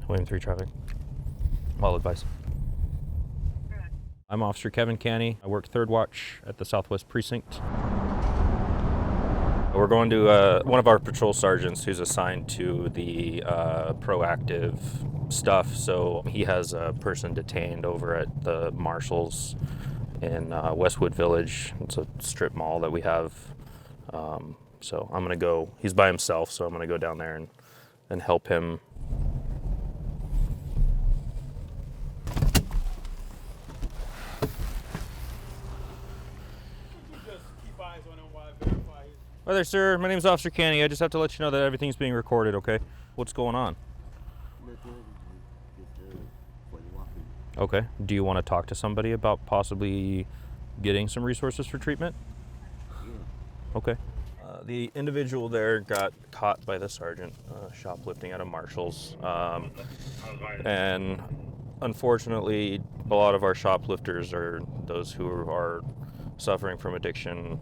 William 3 traffic. All advice. I'm Officer Kevin Canny. I work third watch at the Southwest Precinct. We're going to one of our patrol sergeants who's assigned to the proactive stuff. So he has a person detained over at the Marshalls in Westwood Village. It's a strip mall that we have. So I'm gonna go, he's by himself, so I'm gonna go down there and help him. Hi there, sir. My name is Officer Canny. I just have to let you know that everything's being recorded, okay? What's going on? Okay. Do you want to talk to somebody about possibly getting some resources for treatment? Okay. The individual there got caught by the sergeant shoplifting at a Marshalls. And unfortunately, a lot of our shoplifters are those who are suffering from addiction,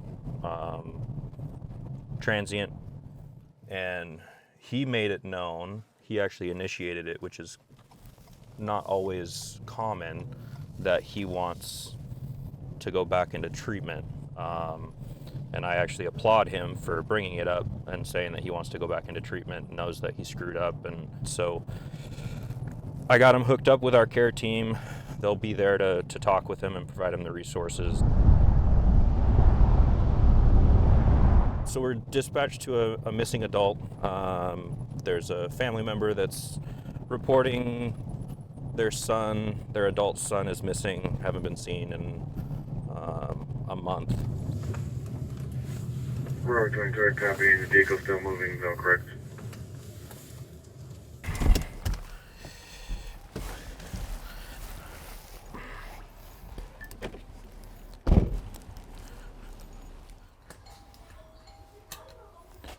transient, and he made it known. He actually initiated it, which is not always common, that he wants to go back into treatment. And I actually applaud him for bringing it up and saying that he wants to go back into treatment, knows that he screwed up. And so I got him hooked up with our care team. They'll be there to talk with him and provide him the resources. So we're dispatched to a missing adult. There's a family member that's reporting their adult son is missing, haven't been seen in a month. Road 23, copy. The vehicle still moving, though, correct?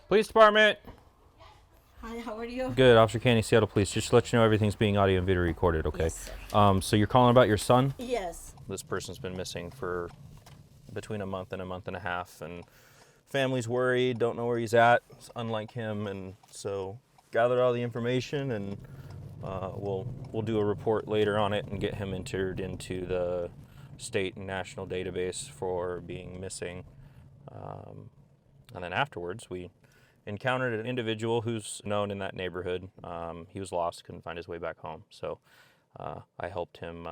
Police department. Hi, how are you? Good, Officer Canny, Seattle Police. Just to let you know, everything's being audio and video recorded, okay? Yes, So you're calling about your son? Yes. This person's been missing for between a month and a half, and family's worried, don't know where he's at. It's unlike him, and so gathered all the information, and we'll do a report later on it and get him entered into the state and national database for being missing. And then afterwards, we encountered an individual who's known in that neighborhood. He was lost, couldn't find his way back home. So I helped him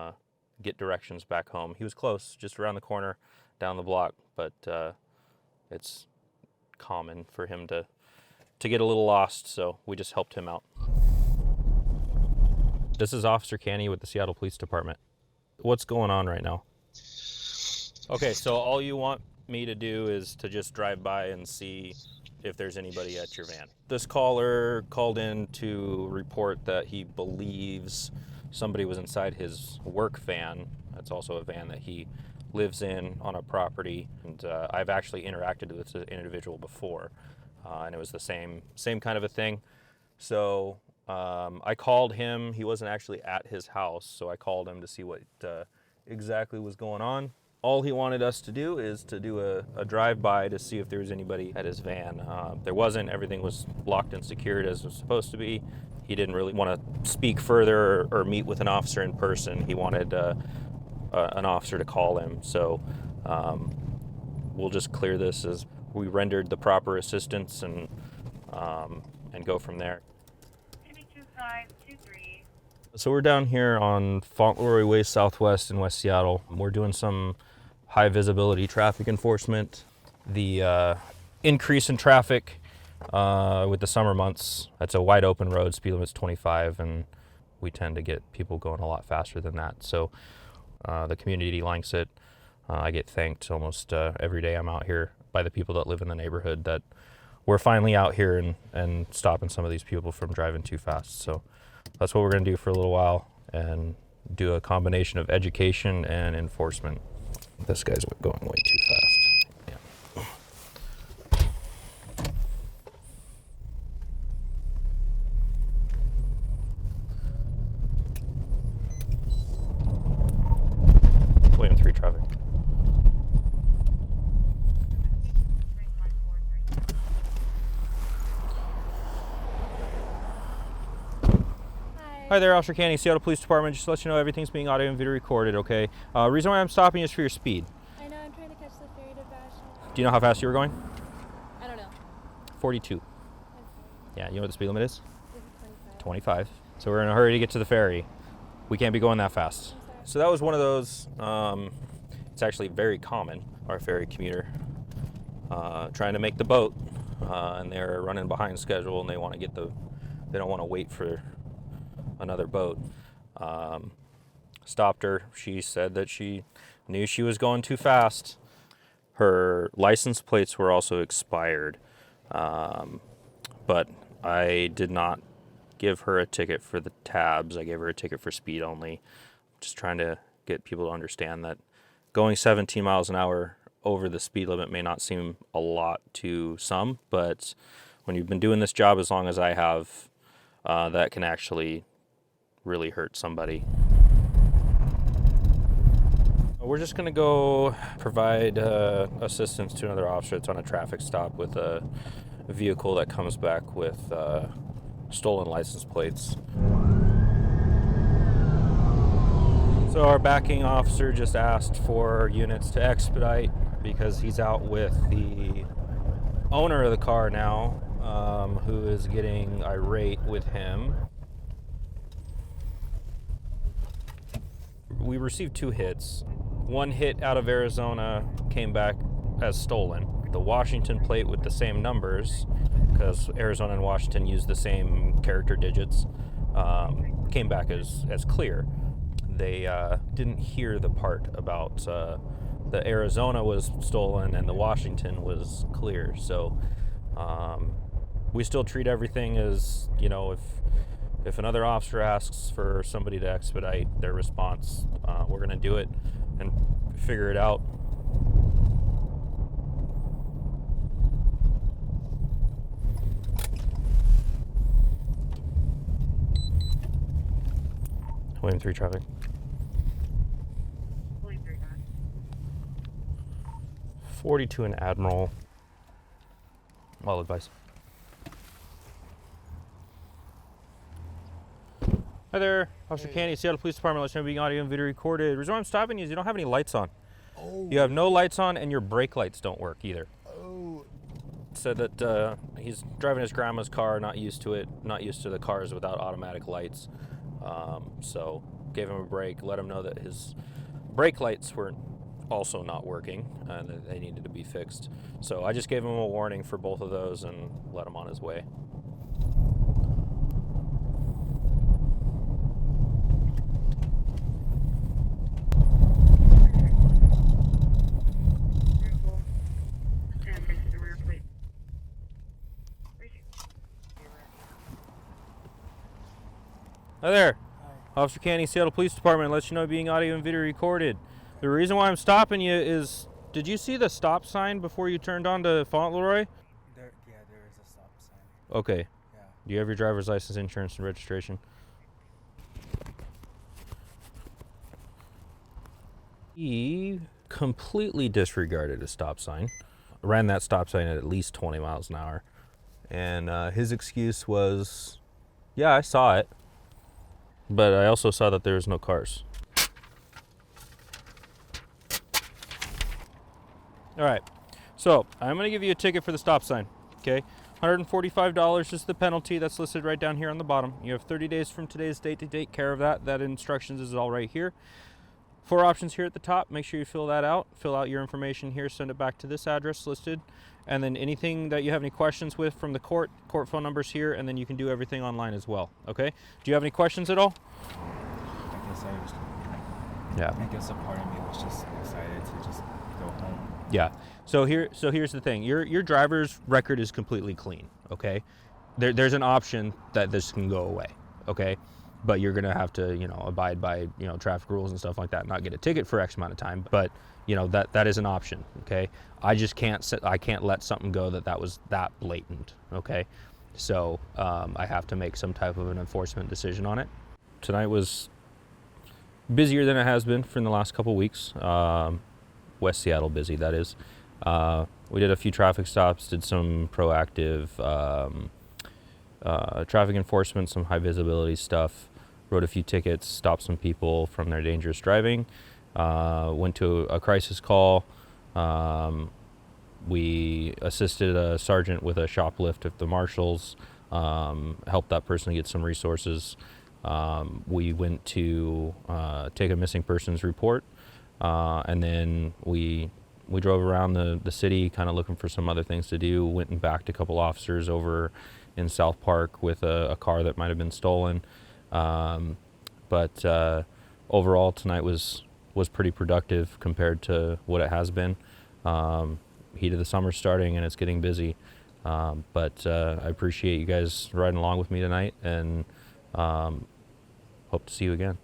get directions back home. He was close, just around the corner, down the block, but it's common for him to get a little lost, so we just helped him out. This is Officer Canny with the Seattle Police Department. What's going on right now? Okay, so all you want me to do is to just drive by and see if there's anybody at your van. This caller called in to report that he believes somebody was inside his work van. That's also a van that he lives in on a property, and I've actually interacted with this individual before, and it was the same kind of a thing. So I called him. He wasn't actually at his house, so I called him to see what exactly was going on. All he wanted us to do is to do a drive-by to see if there was anybody at his van. There wasn't. Everything was locked and secured as it was supposed to be. He didn't really want to speak further or meet with an officer in person. He wanted an officer to call him. So we'll just clear this as we rendered the proper assistance and go from there. So we're down here on Fauntleroy Way Southwest in West Seattle. We're doing some high visibility traffic enforcement. The increase in traffic with the summer months, that's a wide open road, speed limit's 25, and we tend to get people going a lot faster than that. So the community likes it. I get thanked almost every day I'm out here by the people that live in the neighborhood that we're finally out here and stopping some of these people from driving too fast. So that's what we're going to do for a little while and do a combination of education and enforcement. This guy's going way too fast. Yeah. William 3 traffic. Hi. Hi there, Officer Canny, Seattle Police Department. Just to let you know everything's being audio and video recorded, okay? Reason why I'm stopping you is for your speed. I know, I'm trying to catch the ferry to Vashon. Do you know how fast you were going? I don't know. 42. Okay. Yeah, you know what the speed limit is? Is it 25? 25. So we're in a hurry to get to the ferry. We can't be going that fast. So that was one of those, it's actually very common, our ferry commuter, trying to make the boat, and they're running behind schedule and they want to get they don't want to wait for another boat. Stopped her. She said that she knew she was going too fast. Her license plates were also expired, but I did not give her a ticket for the tabs. I gave her a ticket for speed only. Just trying to get people to understand that going 17 miles an hour over the speed limit may not seem a lot to some, but when you've been doing this job as long as I have, that can actually really hurt somebody. We're just going to go provide assistance to another officer that's on a traffic stop with a vehicle that comes back with stolen license plates. So our backing officer just asked for units to expedite because he's out with the owner of the car now, who is getting irate with him. We received 2 hits. One hit out of Arizona came back as stolen. The Washington plate with the same numbers, because Arizona and Washington use the same character digits, came back as clear. They didn't hear the part about the Arizona was stolen and the Washington was clear. So we still treat everything as, you know, if another officer asks for somebody to expedite their response, we're going to do it and figure it out. William 3 traffic. 42 and Admiral. All advice. Hi there, Officer Canny, Seattle Police Department. Let's know being audio and video recorded. The reason why I'm stopping you is you don't have any lights on. Oh. You have no lights on, and your brake lights don't work either. Oh. Said that he's driving his grandma's car, not used to it, not used to the cars without automatic lights. So gave him a break, let him know that his brake lights were also not working and that they needed to be fixed. So I just gave him a warning for both of those and let him on his way. Hi there. Hi. Officer Canny, Seattle Police Department, lets you know being audio and video recorded. The reason why I'm stopping you is, did you see the stop sign before you turned onto Fauntleroy? There is a stop sign. Okay. Yeah. Do you have your driver's license, insurance, and registration? He completely disregarded a stop sign. Ran that stop sign at least 20 miles an hour. And his excuse was, yeah, I saw it, but I also saw that there was no cars. All right, so I'm going to give you a ticket for the stop sign, okay? $145 is the penalty that's listed right down here on the bottom. You have 30 days from today's date to take care of that. That instructions is all right here. 4 options here at the top. Make sure you fill that out. Fill out your information here, send it back to this address listed. And then anything that you have any questions with from the court phone numbers here, and then you can do everything online as well, okay? Do you have any questions at all? I guess a part of me was just excited to just go home. Yeah. So here's the thing. Your driver's record is completely clean, okay? There's an option that this can go away, okay? But you're gonna have to, abide by, traffic rules and stuff like that, not get a ticket for X amount of time. But that is an option, okay? I just can't let something go that was that blatant, okay? So I have to make some type of an enforcement decision on it. Tonight was busier than it has been for the last couple weeks. West Seattle busy, that is. We did a few traffic stops, did some proactive traffic enforcement, some high visibility stuff. wrote a few tickets, stopped some people from their dangerous driving, went to a crisis call. We assisted a sergeant with a shoplift at the marshals, helped that person get some resources. We went to take a missing persons report, and then we drove around the city kind of looking for some other things to do. Went and backed a couple officers over in South Park with a car that might have been stolen. But overall, tonight was pretty productive compared to what it has been. Heat of the summer starting and it's getting busy. But I appreciate you guys riding along with me tonight, and hope to see you again.